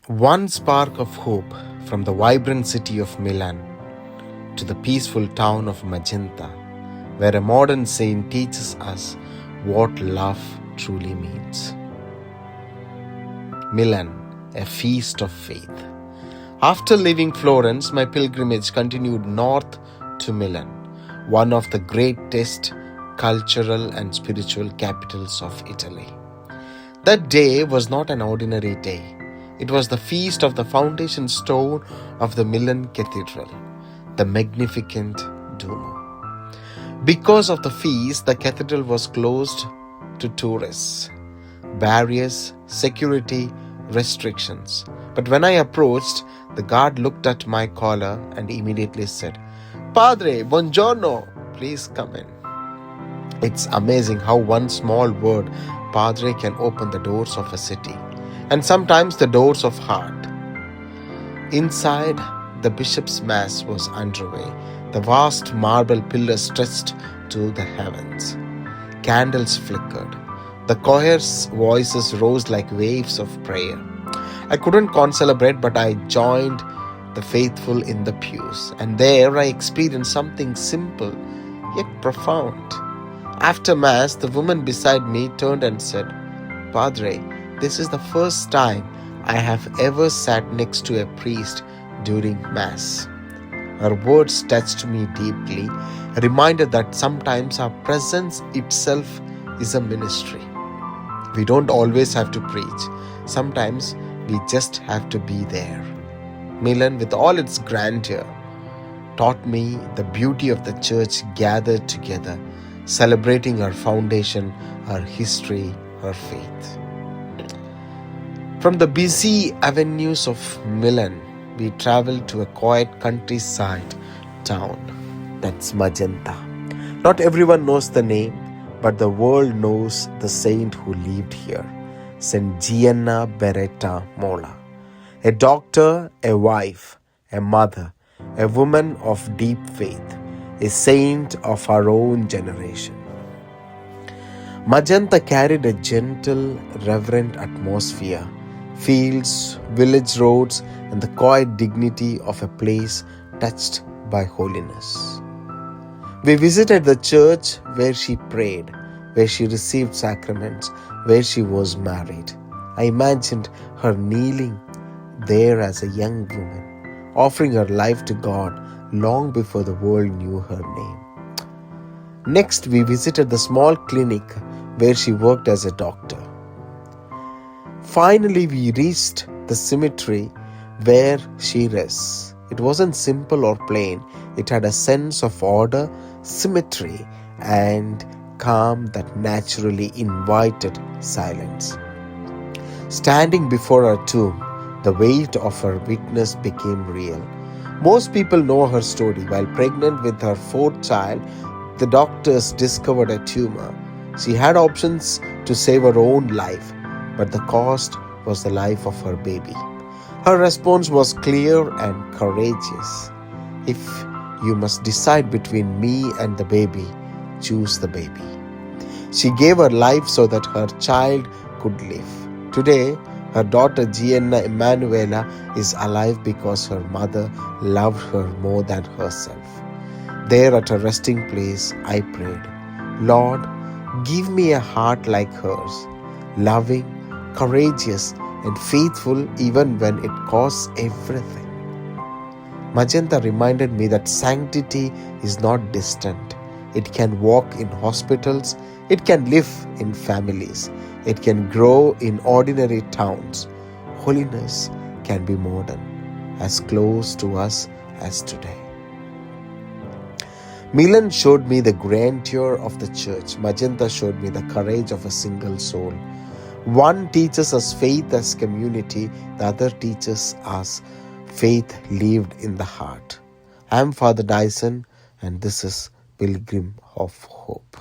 One spark of hope from the vibrant city of Milan to the peaceful town of Magenta, where a modern saint teaches us what love truly means. Milan, a feast of faith. After leaving Florence, my pilgrimage continued north to Milan, one of the greatest cultural and spiritual capitals of Italy. That day was not an ordinary day. It was the feast of the foundation stone of the Milan Cathedral, the magnificent Duomo. Because of the feast, the cathedral was closed to tourists. Barriers, security, restrictions. But when I approached, the guard looked at my collar and immediately said, "Padre, buongiorno, please come in." It's amazing how one small word, Padre, can open the doors of a city, and sometimes the doors of heart. Inside, the bishop's mass was underway. The vast marble pillars stretched to the heavens. Candles flickered. The choir's voices rose like waves of prayer. I couldn't concelebrate, but I joined the faithful in the pews, and there I experienced something simple yet profound. After Mass, the woman beside me turned and said, "Padre, this is the first time I have ever sat next to a priest during Mass." Her words touched me deeply, a reminder that sometimes our presence itself is a ministry. We don't always have to preach. Sometimes we just have to be there. Milan, with all its grandeur, taught me the beauty of the church gathered together, celebrating her foundation, her history, her faith. From the busy avenues of Milan, we traveled to a quiet countryside town. That's Magenta. Not everyone knows the name, but the world knows the saint who lived here, St.Gianna Beretta Molla. A doctor, a wife, a mother, a woman of deep faith, a saint of our own generation. Magenta carried a gentle, reverent atmosphere, fields, village roads, and the quiet dignity of a place touched by holiness. We visited the church where she prayed, where she received sacraments, where she was married. I imagined her kneeling there as a young woman, offering her life to God long before the world knew her name. Next, we visited the small clinic where she worked as a doctor. Finally, we reached the cemetery where she rests. It wasn't simple or plain. It had a sense of order, symmetry, and calm that naturally invited silence. Standing before her tomb, the weight of her witness became real. Most people know her story. While pregnant with her fourth child, the doctors discovered a tumor. She had options to save her own life, but the cost was the life of her baby. Her response was clear and courageous. "If you must decide between me and the baby, choose the baby." She gave her life so that her child could live. Today, her daughter Gianna Emanuela is alive because her mother loved her more than herself. There at her resting place, I prayed, "Lord, give me a heart like hers, loving, courageous, and faithful even when it costs everything." Magenta reminded me that sanctity is not distant. It can walk in hospitals, it can live in families, it can grow in ordinary towns. Holiness can be modern, as close to us as today. Milan showed me the grandeur of the church. Magenta showed me the courage of a single soul. One teaches us faith as community, the other teaches us faith lived in the heart. I am Father Dyson, and this is Pilgrim of Hope.